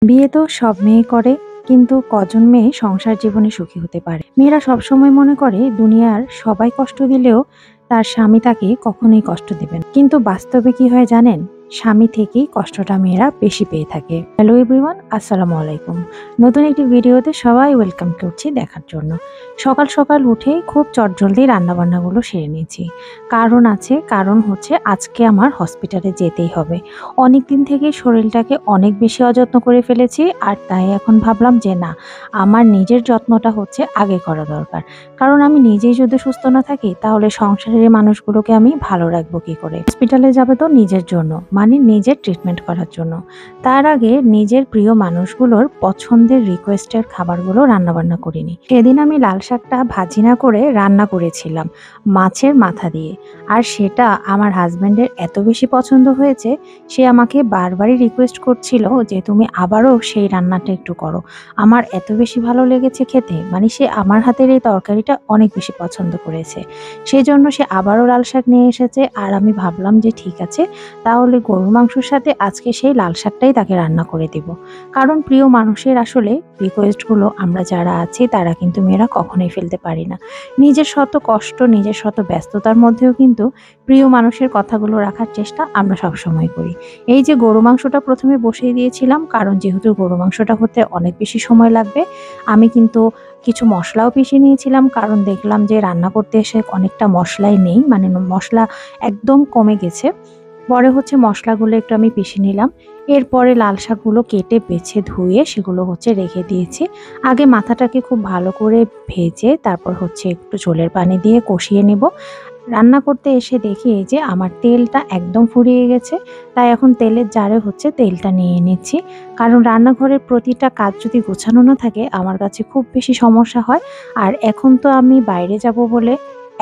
বিয়ে তো সব মেয়ে করে, কিন্তু কজন মেয়ে সংসার জীবনে সুখী হতে পারে? মেয়েরা সবসময় মনে করে দুনিয়ার সবাই কষ্ট দিলেও তার স্বামী তাকে কখনোই কষ্ট দিবে না। কিন্তু বাস্তবে কি হয় জানেন? স্বামী থেকেই কষ্টটা মেয়েরা বেশি পেয়ে থাকে। হ্যালো এভরিওয়ান, আসসালামু আলাইকুম। নতুন একটি ভিডিওতে সবাই ওয়েলকাম করছি দেখার জন্য। সকাল সকাল উঠে খুব চটজলদি রান্নাবান্নাগুলো সেরে নিয়েছি। কারণ হচ্ছে আজকে আমার হসপিটালে যেতেই হবে। অনেকদিন থেকেই শরীরটাকে অনেক বেশি অযত্ন করে ফেলেছি, আর তাই এখন ভাবলাম যে না, আমার নিজের যত্নটা হচ্ছে আগে করা দরকার। কারণ আমি নিজেই যদি সুস্থ না থাকি তাহলে সংসারের এই মানুষগুলোকে আমি ভালো রাখবো কি করে? হসপিটালে যাবে তো নিজের জন্য, মানে নিজের ট্রিটমেন্ট করার জন্য। তার আগে নিজের প্রিয় মানুষগুলোর পছন্দের রিকোয়েস্টের খাবারগুলো রান্নাবান্না করিনি। সেদিন আমি লাল শাকটা ভাজি না করে রান্না করেছিলাম মাছের মাথা দিয়ে, আর সেটা আমার হাজবেন্ডের এত বেশি পছন্দ হয়েছে, সে আমাকে বারবারই রিকোয়েস্ট করছিল যে তুমি আবারও সেই রান্নাটা একটু করো। আমার এত বেশি ভালো লেগেছে খেতে, মানে সে আমার হাতের এই তরকারিটা অনেক বেশি পছন্দ করেছে। সেই জন্য সে আবারও লাল শাক নিয়ে এসেছে, আর আমি ভাবলাম যে ঠিক আছে, তাহলে গরুর মাংসের সাথে আজকে সেই লাল শাকটাই তাকে রান্না করে দিব। কারণ প্রিয় মানুষের আসলে রিকোয়েস্টগুলো আমরা যারা আছি তারা কিন্তু মেয়েরা কখনোই ফেলতে পারি না। নিজের শত কষ্ট, নিজের শত ব্যস্ততার মধ্যেও কিন্তু প্রিয় মানুষের কথাগুলো রাখার চেষ্টা আমরা সবসময় করি। এই যে গরু মাংসটা প্রথমে বসিয়ে দিয়েছিলাম, কারণ যেহেতু গরু মাংসটা হতে অনেক বেশি সময় লাগবে, আমি কিন্তু কিছু মশলাও পিষে নিয়েছিলাম, কারণ দেখলাম যে রান্না করতে এসে অনেকটা মশলাই নেই, মানে মশলা একদম কমে গেছে। পরে হচ্ছে মশলাগুলো একটু আমি পিষে নিলাম। এরপরে লাল শাকগুলো কেটে বেছে ধুয়ে সেগুলো হচ্ছে রেখে দিয়েছি। আগে মাথাটাকে খুব ভালো করে ভেজে তারপর হচ্ছে একটু ঝোলের পানি দিয়ে কষিয়ে নেব। রান্না করতে এসে দেখি যে আমার তেলটা একদম ফুরিয়ে গেছে, তাই এখন তেলের জারে হচ্ছে তেলটা নিয়ে নিচ্ছি। কারণ রান্নাঘরের প্রতিটা কাজ যদি গোছানো না থাকে আমার কাছে খুব বেশি সমস্যা হয়। আর এখন তো আমি বাইরে যাব বলে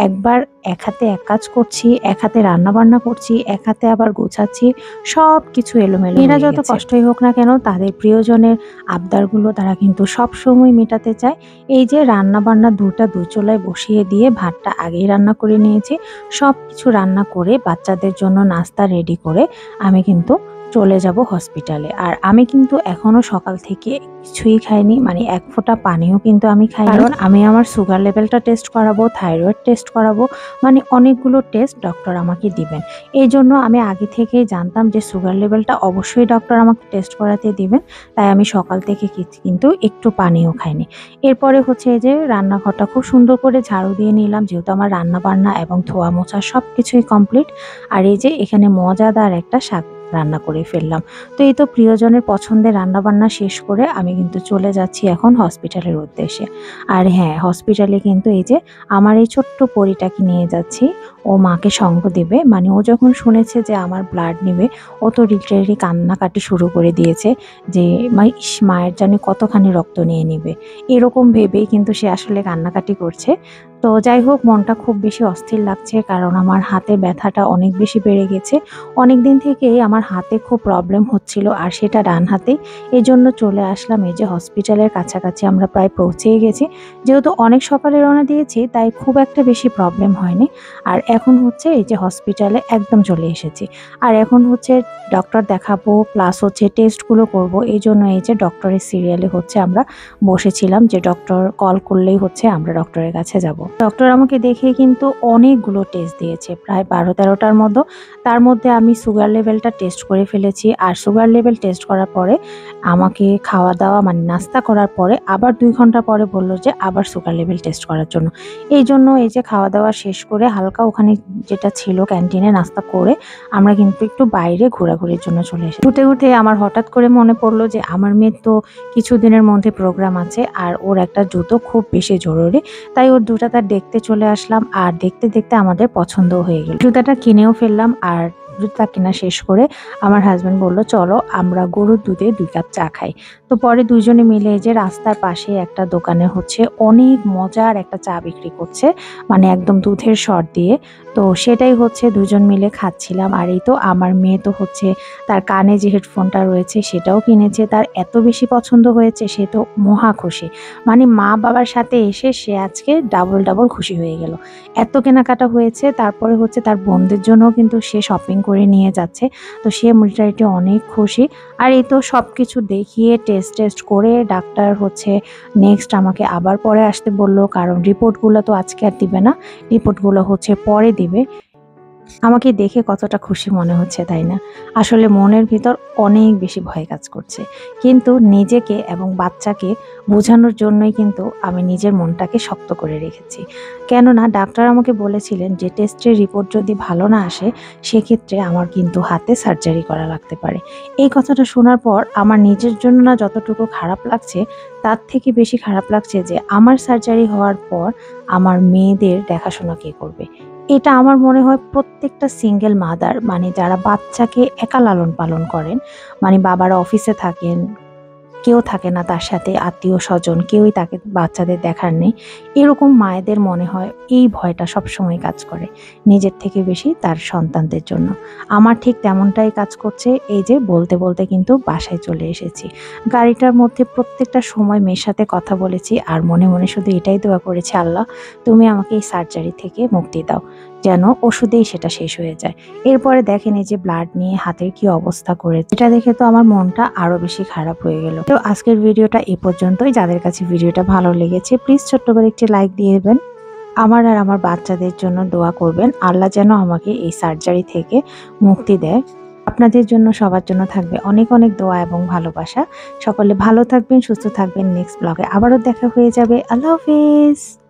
একবার এক হাতে এক কাজ করছি, এক হাতে রান্না বান্না করছি, এক হাতে আবার গোছাচ্ছি, সব কিছু এলোমেলো হয়ে গেছে। এরা যত কষ্টই হোক না কেন, তাদের প্রিয়জনের আবদারগুলো তারা কিন্তু সব সময় মেটাতে চায়। এই যে রান্না বান্না দুটা দুই চুলায় বসিয়ে দিয়ে ভাতটা আগেই রান্না করে নিয়েছি, সব কিছু রান্না করে বাচ্চাদের জন্য নাস্তা রেডি করে আমি কিন্তু চলে যাব হসপিটালে। আর আমি কিন্তু এখনো সকাল থেকে কিছুই খাইনি, মানে এক ফোঁটা পানিও কিন্তু আমি খাইনি। কারণ আমি আমার সুগার লেভেলটা টেস্ট করাবো, থাইরয়েড টেস্ট করাবো, মানে অনেকগুলো টেস্ট ডক্টর আমাকে দিবেন। এই জন্য আমি আগে থেকেই জানতাম যে সুগার লেভেলটা অবশ্যই ডক্টর আমাকে টেস্ট করাতে দিবেন, তাই আমি সকাল থেকে কিন্তু একটু পানিও খাইনি। এরপরে হচ্ছে এই যে রান্নাঘরটা খুব সুন্দর করে ঝাড়ু দিয়ে নিলাম, যেহেতু আমার রান্না বান্না এবং ধোয়া মোছা সব কিছুই কমপ্লিট। আর এই যে এখানে মজাদার একটা শাক রান্না করে ফেললাম। তো এই তো প্রিয়জনের পছন্দের রান্না বান্না শেষ করে আমি কিন্তু চলে যাচ্ছি এখন হসপিটালের উদ্দেশ্যে। আর হ্যাঁ, হসপিটালে কিন্তু এই যে আমার এই ছোট্ট পরীটাকে নিয়ে যাচ্ছি। ও মাকে সঙ্গ দেবে, মানে ও যখন শুনেছে যে আমার ব্লাড নেবে, ও তো লিটারেলি কান্নাকাটি শুরু করে দিয়েছে যে মায়ের জানি কতখানি রক্ত নিয়ে নিবে, এরকম ভেবেই কিন্তু সে আসলে কান্নাকাটি করছে। তো যাই হোক, মনটা খুব বেশি অস্থির লাগছে, কারণ আমার হাতে ব্যথাটা অনেক বেশি বেড়ে গেছে। অনেক দিন থেকেই আমার হাতে খুব প্রবলেম হচ্ছিল, আর সেটা ডান হাতে। এজন্য চলে আসলাম এই যে হসপিটালের কাছাকাছি আমরা প্রায় পৌঁছেই গেছি। যেহেতু অনেক সকালে রওনা দিয়েছি তাই খুব একটা বেশি প্রবলেম হয়নি। আর এখন হচ্ছে এই যে হসপিটালে একদম চলে এসেছি। আর এখন হচ্ছে ডক্টর দেখাবো, প্লাস হচ্ছে টেস্টগুলো করব। এই জন্য এই যে ডক্টরের সিরিয়ালে হচ্ছে আমরা বসেছিলাম, যে ডক্টর কল করলেই হচ্ছে আমরা ডক্টরের কাছে যাব। ডক্টর আমাকে দেখে কিন্তু অনেকগুলো টেস্ট দিয়েছে, প্রায় 12-13টার মতো। তার মধ্যে আমি সুগার লেভেলটা টেস্ট করে ফেলেছি, আর সুগার লেভেল টেস্ট করার পরে আমাকে খাওয়া দাওয়া, মানে নাস্তা করার পরে আবার 2 ঘন্টা পরে বলল যে আবার সুগার লেভেল টেস্ট করার জন্য। এই জন্য এই যে খাওয়া দাওয়া শেষ করে হালকা ওখানে যেটা ছিল ক্যান্টিনে নাস্তা করে আমরা কিন্তু একটু বাইরে ঘোরাঘুরির জন্য চলে এসেছি। ঘুরতে ঘুরতে আমার হঠাৎ করে মনে পড়লো যে আমার মেয়ের তো কিছুদিনের মধ্যে প্রোগ্রাম আছে, আর ওর একটা জুতো খুব বেশি জরুরি, তাই ওর জুতাটা দেখতে চলে আসলাম। আর দেখতে দেখতে আমাদের পছন্দ হয়ে গেল, জুতাটা কিনেও ফেললাম। আর জুতা কেনা শেষ করে আমার হাজব্যান্ড বলল চলো আমরা গরুর দুধে 2 কাপ চা খাই। তো পরে দুজনে মিলে যে রাস্তার পাশে একটা দোকানে হচ্ছে অনেক মজার একটা চা বিক্রি করছে, মানে একদম দুধের সর দিয়ে। তো সেটাই হচ্ছে দুজন মিলে খাচ্ছিলাম। আর এই তো আমার মেয়ে তো হচ্ছে তার কানে যে হেডফোনটা রয়েছে সেটাও কিনেছে, তার এত বেশি পছন্দ হয়েছে, সে তো মহা খুশি। মানে মা বাবার সাথে এসে সে আজকে ডাবল ডাবল খুশি হয়ে গেল, এত কেনাকাটা হয়েছে। তারপরে হচ্ছে তার বোনদের জন্য কিন্তু সে শপিং করে নিয়ে যাচ্ছে। তো সে মোটামুটি অনেক খুশি। আর এই তো সবকিছু দেখিয়ে টেস্ট করে ডাক্তার হচ্ছে নেক্সট আমাকে আবার পরে আসতে বলল, কারণ রিপোর্টগুলো তো আজকে আর দিবে না, রিপোর্টগুলো হচ্ছে পরে দিবে। আমাকে দেখে কতটা খুশি মনে হচ্ছে, তাই না? আসলে মনের ভিতর অনেক বেশি ভয় কাজ করছে, কিন্তু নিজেকে এবং বাচ্চাকে বোঝানোর জন্যই কিন্তু আমি নিজের মনটাকে শক্ত করে রেখেছি। কেননা ডাক্তার আমাকে বলেছিলেন যে টেস্টের রিপোর্ট যদি ভালো না আসে, সেক্ষেত্রে আমার কিন্তু হাতে সার্জারি করা লাগতে পারে। এই কথাটা শোনার পর আমার নিজের জন্য না যতটুকু খারাপ লাগছে, তার থেকে বেশি খারাপ লাগছে যে আমার সার্জারি হওয়ার পর আমার মেয়েদের দেখাশোনা কে করবে। এটা আমার মনে হয় প্রত্যেকটা সিঙ্গেল মাদার, মানে যারা বাচ্চাকে একা লালন পালন করেন, মানে বাবারা অফিসে থাকেন, কেউ থাকে না তার সাথে, আত্মীয়-স্বজন কেউই তাকে বাচ্চাদের দেখার নেই। এরকম মায়েদের মনে হয় এই ভয়টা সবসময় কাজ করে, নিজের থেকে বেশি তার সন্তানদের জন্য। আমার ঠিক তেমনটাই কাজ করছে। এই যে বলতে কিন্তু বাসায় চলে এসেছি। গাড়িটার মধ্যে প্রত্যেকটা সময় মেয়ের সাথে কথা বলেছি আর মনে শুধু এটাই দোয়া করেছি, আল্লাহ তুমি আমাকে এই সার্জারি থেকে মুক্তি দাও, যেন ওষুধেই সেটা শেষ হয়ে যায়। এরপরে দেখেন এই যে ব্লাড নিয়ে হাতের কি অবস্থা করেছে, এটা দেখে তো আমার মনটা আরো বেশি খারাপ হয়ে গেল। তো আজকের ভিডিওটা এ পর্যন্তই। যাদের কাছে ভিডিওটা ভালো লেগেছে প্লিজ ছোট্ট করে একটি লাইক দিয়ে দেবেন। আমার আর আমার বাচ্চাদের জন্য দোয়া করবেন, আল্লাহ যেন আমাকে এই সার্জারি থেকে মুক্তি দেয়। আপনাদের জন্য সবার জন্য থাকবে অনেক অনেক দোয়া এবং ভালোবাসা। সকলে ভালো থাকবেন, সুস্থ থাকবেন। নেক্সট ব্লগে আবারও দেখা হয়ে যাবে। আল্লাহ হাফেজ।